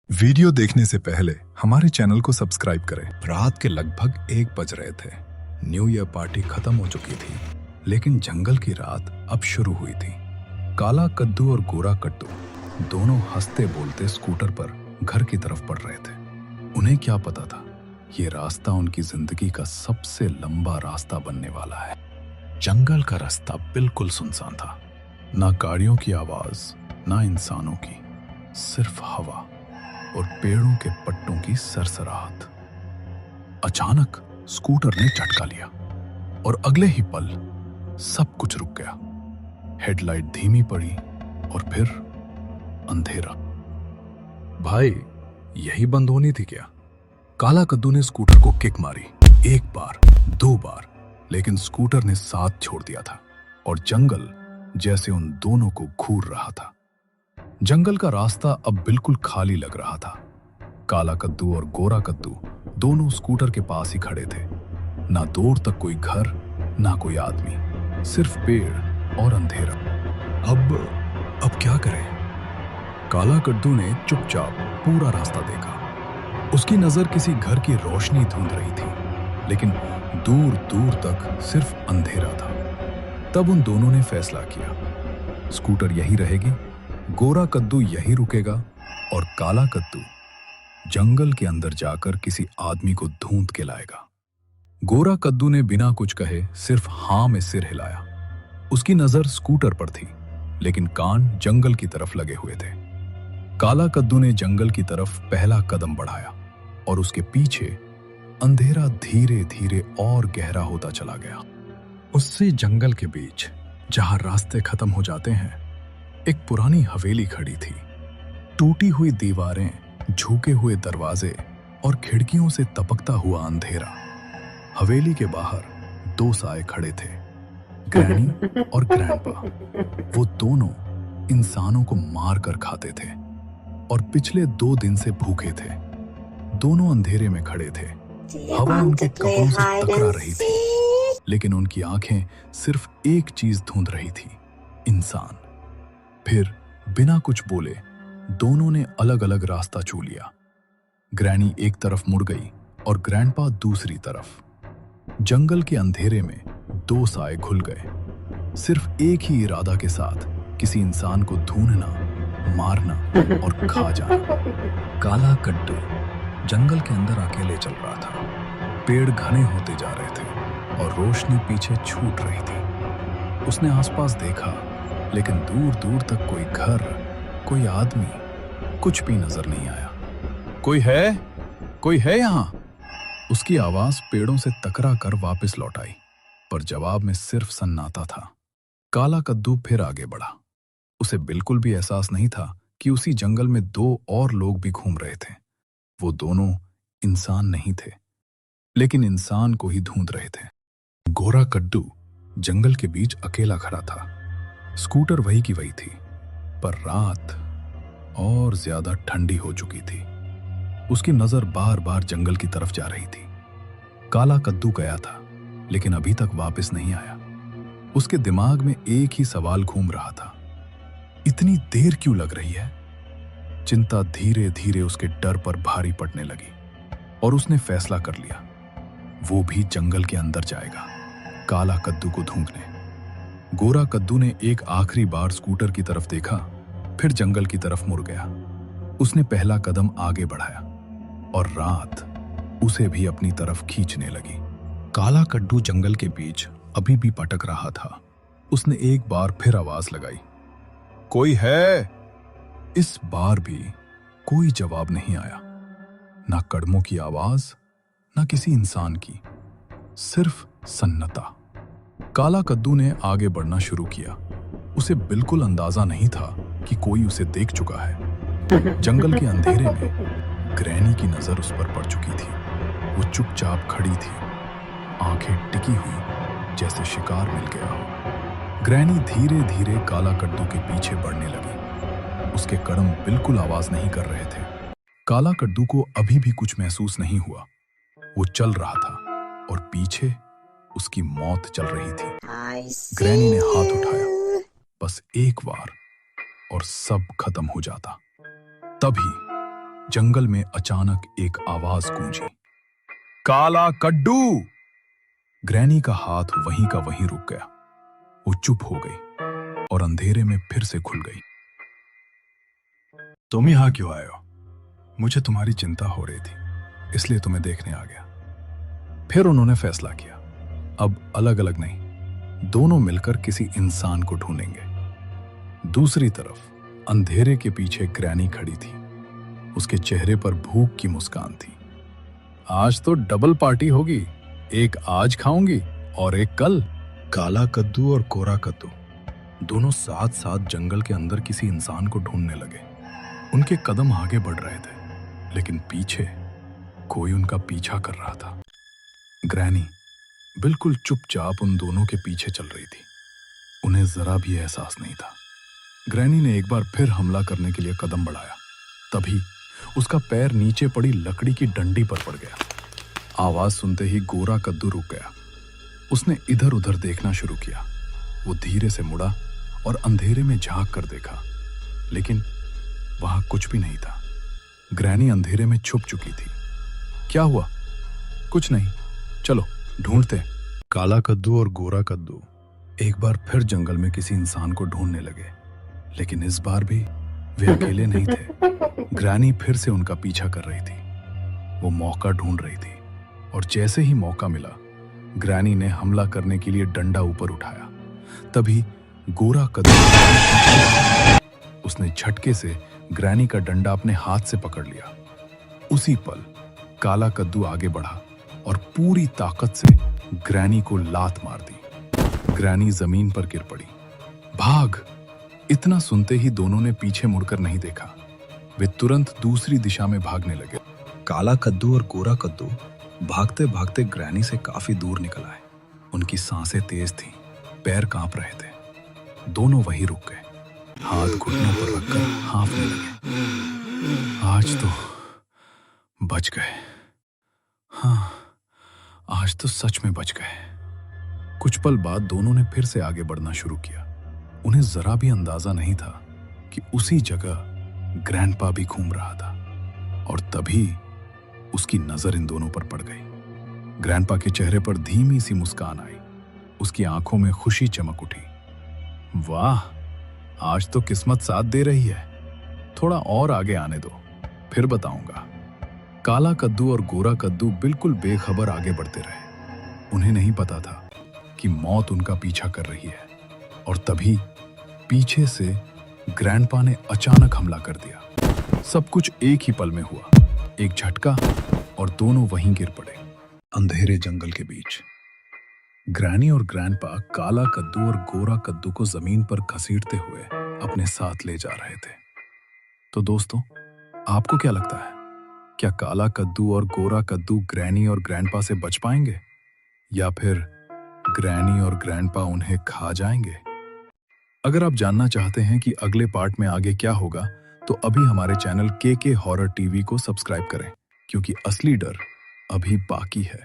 Video देखने से पहले हमारे चैनल को सब्सक्राइब करें। रात के लगभग 1 बज रहे थे। न्यू ईयर पार्टी खत्म हो चुकी थी, लेकिन जंगल की रात अब शुरू हुई थी। काला कद्दू और गोरा कट्टू दोनों हंसते बोलते स्कूटर पर घर की तरफ बढ़ रहे थे। उन्हें क्या पता था, ये रास्ता उनकी जिंदगी का सबसे लंबा रास्ता बनने वाला है। जंगल का रास्ता बिल्कुल सुनसान था, ना गाड़ियों की आवाज, ना इंसानों की, सिर्फ हवा और पेड़ों के पट्टों की सरसराहट। अचानक स्कूटर ने झटका लिया और अगले ही पल सब कुछ रुक गया। हेडलाइट धीमी पड़ी और फिर अंधेरा। भाई, यही बंद होनी थी क्या? काला कद्दू ने स्कूटर को किक मारी, 1 बार 2 बार, लेकिन स्कूटर ने साथ छोड़ दिया था और जंगल जैसे उन दोनों को घूर रहा था। जंगल का रास्ता अब बिल्कुल खाली लग रहा था। काला कद्दू और गोरा कद्दू दोनों स्कूटर के पास ही खड़े थे। ना दूर तक कोई घर, ना कोई आदमी, सिर्फ पेड़ और अंधेरा। अब क्या करें? काला कद्दू ने चुपचाप पूरा रास्ता देखा। उसकी नजर किसी घर की रोशनी ढूंढ रही थी, लेकिन दूर दूर तक सिर्फ अंधेरा था। तब उन दोनों ने फैसला किया, स्कूटर यही रहेगी, गोरा कद्दू यही रुकेगा और काला कद्दू जंगल के अंदर जाकर किसी आदमी को ढूंढ के लाएगा। गोरा कद्दू ने बिना कुछ कहे सिर्फ हां में सिर हिलाया। उसकी नजर स्कूटर पर थी, लेकिन कान जंगल की तरफ लगे हुए थे। काला कद्दू ने जंगल की तरफ पहला कदम बढ़ाया और उसके पीछे अंधेरा धीरे धीरे और गहरा होता चला गया। उससे जंगल के बीच, जहां रास्ते खत्म हो जाते हैं, एक पुरानी हवेली खड़ी थी। टूटी हुई दीवारें, झुके हुए दरवाजे और खिड़कियों से तपकता हुआ अंधेरा। हवेली के बाहर 2 साए खड़े थे, ग्रैनी और ग्रैंडपा। वो दोनों इंसानों को मार कर खाते थे और पिछले 2 दिन से भूखे थे। दोनों अंधेरे में खड़े थे। हवा उनके कपड़ों से टकरा रही थी, लेकिन उनकी आंखें सिर्फ एक चीज ढूंढ रही थी, इंसान। फिर बिना कुछ बोले दोनों ने अलग अलग रास्ता चुन लिया। ग्रैनी एक तरफ मुड़ गई और ग्रैंडपा दूसरी तरफ। जंगल के अंधेरे में 2 साए घुल गए, सिर्फ एक ही इरादा के साथ, किसी इंसान को ढूंढना, मारना और खा जाना। काला कद्दू जंगल के अंदर अकेले चल रहा था। पेड़ घने होते जा रहे थे और रोशनी पीछे छूट रही थी। उसने आसपास देखा, लेकिन दूर दूर तक कोई घर, कोई आदमी, कुछ भी नजर नहीं आया। कोई है यहां? उसकी आवाज पेड़ों से टकरा कर वापस लौट आई, पर जवाब में सिर्फ सन्नाटा था। काला कद्दू फिर आगे बढ़ा। उसे बिल्कुल भी एहसास नहीं था कि उसी जंगल में 2 और लोग भी घूम रहे थे। वो दोनों इंसान नहीं थे, लेकिन इंसान को ही ढूंढ रहे थे। गोरा कद्दू जंगल के बीच अकेला खड़ा था। स्कूटर वही की वही थी, पर रात और ज्यादा ठंडी हो चुकी थी। उसकी नजर बार बार जंगल की तरफ जा रही थी। काला कद्दू गया था, लेकिन अभी तक वापस नहीं आया। उसके दिमाग में एक ही सवाल घूम रहा था, इतनी देर क्यों लग रही है? चिंता धीरे धीरे उसके डर पर भारी पड़ने लगी और उसने फैसला कर लिया, वो भी जंगल के अंदर जाएगा, काला कद्दू को ढूंढने। गोरा कद्दू ने एक आखिरी बार स्कूटर की तरफ देखा, फिर जंगल की तरफ मुड़ गया। उसने पहला कदम आगे बढ़ाया और रात उसे भी अपनी तरफ खींचने लगी। काला कद्दू जंगल के बीच अभी भी भटक रहा था। उसने एक बार फिर आवाज लगाई, कोई है? इस बार भी कोई जवाब नहीं आया। ना कदमों की आवाज, ना किसी इंसान की, सिर्फ सन्नाटा। काला कद्दू ने आगे बढ़ना शुरू किया। उसे बिल्कुल अंदाजा नहीं था कि कोई उसे देख चुका है। जंगल के अंधेरे में ग्रैनी की नजर उस पर पड़ चुकी थी। वो चुपचाप खड़ी थी, आंखें टिकी हुई, जैसे शिकार मिल गया हो। ग्रैनी धीरे धीरे काला कद्दू के पीछे बढ़ने लगी। उसके कदम बिल्कुल आवाज नहीं कर रहे थे। काला कद्दू को अभी भी कुछ महसूस नहीं हुआ। वो चल रहा था और पीछे उसकी मौत चल रही थी। ग्रैनी ने हाथ उठाया, बस एक बार, और सब खत्म हो जाता। तभी जंगल में अचानक एक आवाज गूंजी, काला कड्डू। ग्रैनी का हाथ वहीं का वहीं रुक गया। वो चुप हो गई और अंधेरे में फिर से खुल गई। तुम यहां क्यों आए हो? मुझे तुम्हारी चिंता हो रही थी, इसलिए तुम्हें देखने आ गया। फिर उन्होंने फैसला किया, अब अलग अलग नहीं, दोनों मिलकर किसी इंसान को ढूंढेंगे। दूसरी तरफ अंधेरे के पीछे ग्रैनी खड़ी थी। उसके चेहरे पर भूख की मुस्कान थी। आज तो डबल पार्टी होगी, एक आज खाऊंगी और एक कल। काला कद्दू और कोरा कद्दू दोनों साथ साथ जंगल के अंदर किसी इंसान को ढूंढने लगे। उनके कदम आगे बढ़ रहे थे, लेकिन पीछे कोई उनका पीछा कर रहा था। ग्रैनी बिल्कुल चुपचाप उन दोनों के पीछे चल रही थी। उन्हें जरा भी एहसास नहीं था। ग्रैनी ने एक बार फिर हमला करने के लिए कदम बढ़ाया। तभी उसका पैर नीचे पड़ी लकड़ी की डंडी पर पड़ गया। आवाज सुनते ही गोरा कद्दू रुक गया। उसने इधर उधर देखना शुरू किया। वो धीरे से मुड़ा और अंधेरे में झांक कर देखा, लेकिन वहां कुछ भी नहीं था। ग्रैनी अंधेरे में छुप चुकी थी। क्या हुआ? कुछ नहीं, चलो ढूंढते। काला कद्दू और गोरा कद्दू एक बार फिर जंगल में किसी इंसान को ढूंढने लगे, लेकिन इस बार भी वे अकेले नहीं थे। ग्रैनी फिर से उनका पीछा कर रही थी। वो मौका ढूंढ रही थी और जैसे ही मौका मिला, ग्रैनी ने हमला करने के लिए डंडा ऊपर उठाया। तभी गोरा कद्दू उसने झटके से ग्रैनी का डंडा अपने हाथ से पकड़ लिया। उसी पल काला कद्दू आगे बढ़ा और पूरी ताकत से ग्रैनी को लात मार दी। ग्रैनी जमीन पर गिर पड़ी। भाग! इतना सुनते ही दोनों ने पीछे मुड़कर नहीं देखा। वे तुरंत दूसरी दिशा में भागने लगे। काला कद्दू और गोरा कद्दू भागते भागते ग्रैनी से काफी दूर निकल आए। उनकी सांसें तेज थीं, पैर कांप रहे थे। दोनों वहीं रुक गए, हाथ घुटनों पर रखकर हाँफने लगे। आज तो बच गए। हाँ, आज तो सच में बच गए। कुछ पल बाद दोनों ने फिर से आगे बढ़ना शुरू किया। उन्हें जरा भी अंदाजा नहीं था कि उसी जगह ग्रैंडपा भी घूम रहा था, और तभी उसकी नजर इन दोनों पर पड़ गई। ग्रैंडपा के चेहरे पर धीमी सी मुस्कान आई। उसकी आंखों में खुशी चमक उठी। वाह, आज तो किस्मत साथ दे रही है। थोड़ा और आगे आने दो, फिर बताऊंगा। काला कद्दू और गोरा कद्दू बिल्कुल बेखबर आगे बढ़ते रहे। उन्हें नहीं पता था कि मौत उनका पीछा कर रही है, और तभी पीछे से ग्रैंडपा ने अचानक हमला कर दिया। सब कुछ एक ही पल में हुआ। एक झटका और दोनों वहीं गिर पड़े, अंधेरे जंगल के बीच। ग्रैनी और ग्रैंडपा काला कद्दू और गोरा कद्दू को जमीन पर घसीटते हुए अपने साथ ले जा रहे थे। तो दोस्तों, आपको क्या लगता है? क्या काला कद्दू और गोरा कद्दू ग्रैनी और ग्रैंडपा से बच पाएंगे, या फिर ग्रैनी और ग्रैंडपा उन्हें खा जाएंगे? अगर आप जानना चाहते हैं कि अगले पार्ट में आगे क्या होगा, तो अभी हमारे चैनल के हॉरर टीवी को सब्सक्राइब करें, क्योंकि असली डर अभी बाकी है।